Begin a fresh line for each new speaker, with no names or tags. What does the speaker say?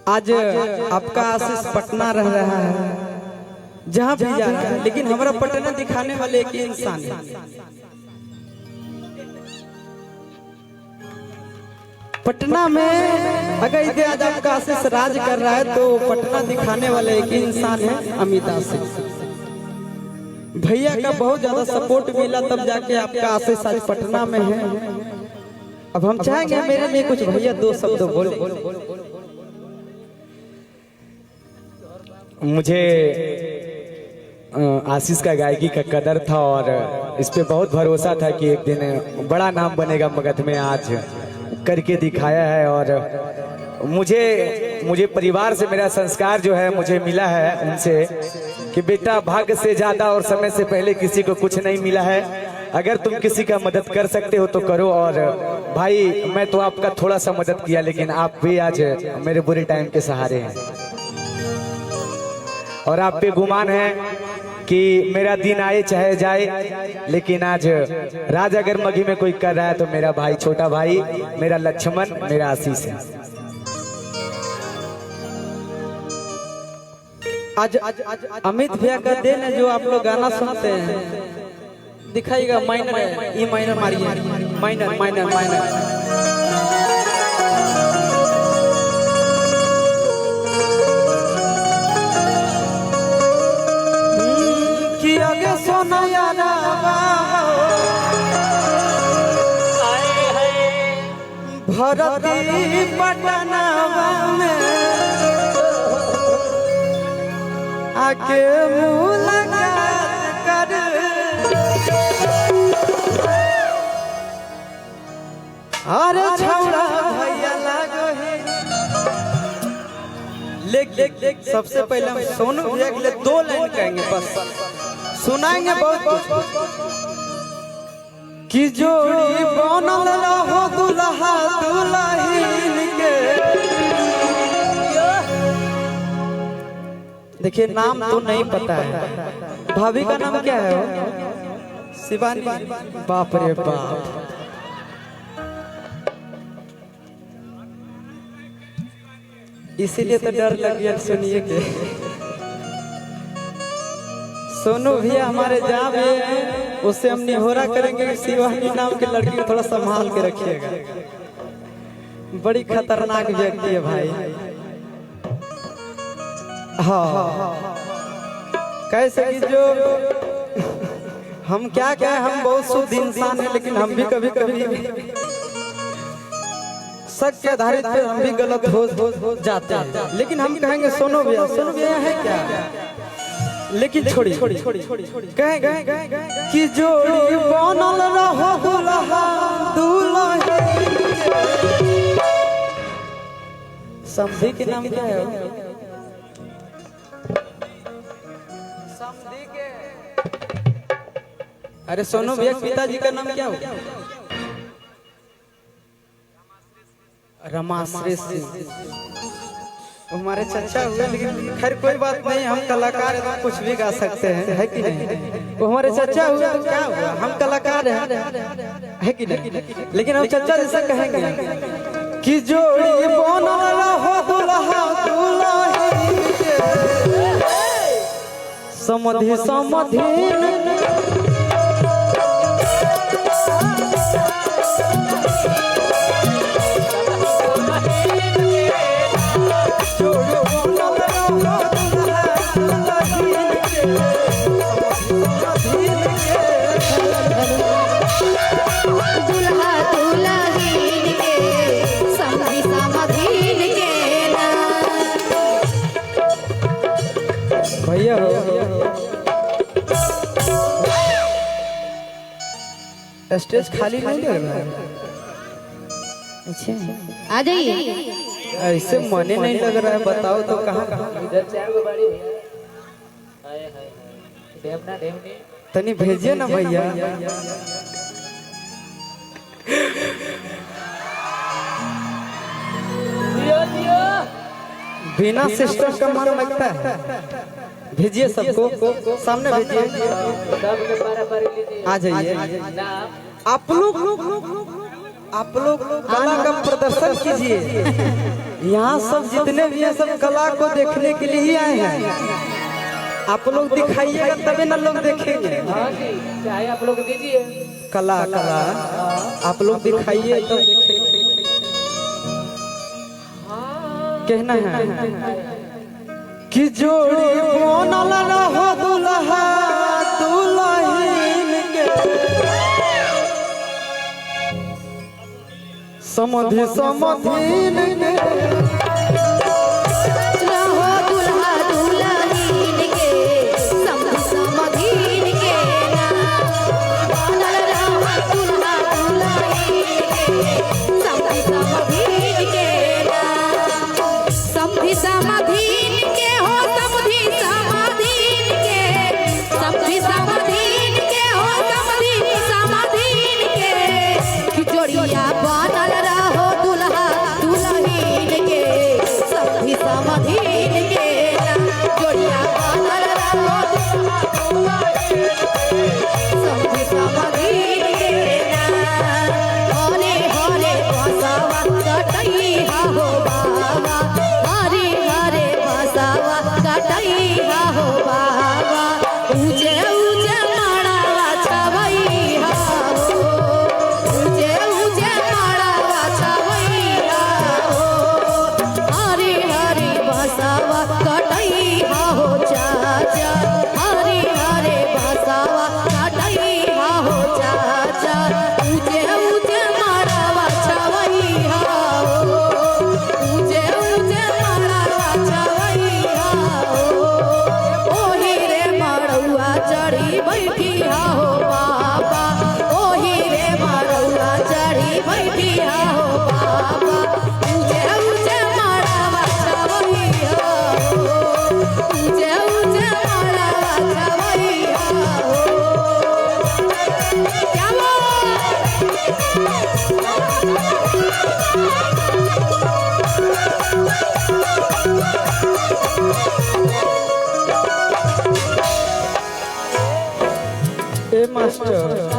आज आपका आशीष पटना रह रहा है, जहाँ भी जा रहा है, लेकिन हमारा पटना दिखाने वाले एक इंसान है। पटना में अगर इधर आज आपका आशीष राज कर रहा है तो पटना दिखाने वाले एक इंसान है अमित आशीष। भैया का बहुत ज्यादा सपोर्ट मिला तब जाके आपका आशीष आज पटना में है। अब हम चाहेंगे मेरे लिए कुछ भैया दो शब्द बोले।
मुझे आशीष का गायकी का कदर था और इस पे बहुत भरोसा था कि एक दिन बड़ा नाम बनेगा मगध में। आज करके दिखाया है और मुझे परिवार से मेरा संस्कार जो है मुझे मिला है उनसे कि बेटा भाग्य से ज्यादा और समय से पहले किसी को कुछ नहीं मिला है। अगर तुम किसी का मदद कर सकते हो तो करो। और भाई मैं तो आपका थोड़ा सा मदद किया, लेकिन आप भी आज मेरे बुरे टाइम के सहारे हैं और आप पे गुमान है कि मेरा दिन आए चाहे जाए, लेकिन आज राज अगर मघी में कोई कर रहा है तो मेरा भाई, छोटा भाई, मेरा लक्ष्मण, मेरा आशीष है।
आज अमित भैया का दिन है जो आप लोग गाना सुनते हैं, दिखाइएगा माइनर है, ई माइनर मारिए, माइनर माइनर माइनर। सोना यारा भरती पटना में आके मुलाकात कर, अरे छौड़ा भैया लागो है। लेक सबसे पहले हम सोनू भैया के लिए 2 लाइन कहेंगे, बस सुनाएंगे बहुत कुछ। कि जोड़ी बनल रहो दुल्हा दुल्हन के। देखिए नाम तो नहीं पता है, भाभी का नाम क्या है? शिवानी। बाप रे बाप, इसीलिए तो डर लग गया सुनिए के। सोनू भैया हमारे जहाँ भी हैं उससे हम निहोरा करेंगे कि शिवानी नाम की लड़की को थोड़ा संभाल के रखिएगा, बड़ी खतरनाक व्यक्ति है भाई। हाँ कैसे कि जो हम क्या कहें, हम बहुत शुद्ध इंसान हैं, लेकिन हम भी कभी कभी सच के आधारित पे हम भी गलत हो जाते हैं। लेकिन हम कहेंगे सोनू भैया है क्या, लेकिन छोड़ी कहेंगे कि जोड़ी बनल रहो दुल्हा दुल्हन। समधी के नाम क्या है? समधी के, अरे सोनू भैया पिताजी का नाम क्या हो? रमाश्री सिंह। हमारे चचा हुए, लेकिन खैर कोई बात नहीं, हम कलाकार हैं तो कुछ भी गा सकते हैं, है कि नहीं? वो हमारे चचा हुए तो क्या हुआ, हम कलाकार हैं, है कि नहीं? लेकिन हम चचा जैसा कहेंगे कि जोड़ी बनल रहो दुल्हा दुल्हन के, समधि समधिन। भैया स्टेज खाली नहीं लग रहा है। अच्छा
आ जाइए।
ऐसे मने नहीं लग रहा है, बताओ तो कहाँ?
इधर 4 गो बाड़ी भैया। हाय हाय देवना देवनी
तनी भेजिए ना भैया। बिना सिस्टम का मन लगता है। भेजिए सबको, सामने भेजिए, आ जाइए। आप लोग कला का प्रदर्शन कीजिए। यहाँ सब जितने भी हैं सब कला को देखने के लिए ही आए हैं। आप लोग दिखाइएगा तभी ना लोग देखेंगे।
हाँ जी, चाहे आप लोग दीजिए
कला कला आप लोग दिखाइए तो कहना है कि जोड़ी बनल रहो दुल्हा दुल्हन के समधि समधीन के
रहो दुल्हा दुल्हन के समधि समधीन के ना बनल रहो दुल्हा दुल्हन के समधि समधीन के ना समधि समधीन के हो समधि समधीन के समधि समधीन के हो समधि समधीन के कि जोड़िया बनल रहो दुल्हा दुल्हन के समधि समधीन के ना जोड़िया बनल रहो दुल्हा दुल्हन के समधि समधीन के ना हरे हरे बसवा कटैया हो बाबा हरे हरे बसवा कटैया हो बाबा ऊंचे ऊंचे माड़ावा छवैया हो ऊंचे ऊंचे माड़ावा छवैया हो हरे हरे बसवा कटैया हो चाचा हरे हरे बसवा कटैया हो चाचा ऊंचे ऊंचे माड़ावा छवैया हो ऊंचे ऊंचे माड़ावा छवैया हो ओही रे माड़ुआ चढ़ी बैठिया हो बाबा ओही रे माड़ुआ चढ़ी बैठिया हो बाबा ऊंचे ऊंचे माड़ावा छवैया हो ऊंचे ऊंचे माड़ावा छवैया हो क्या
ए मास्टर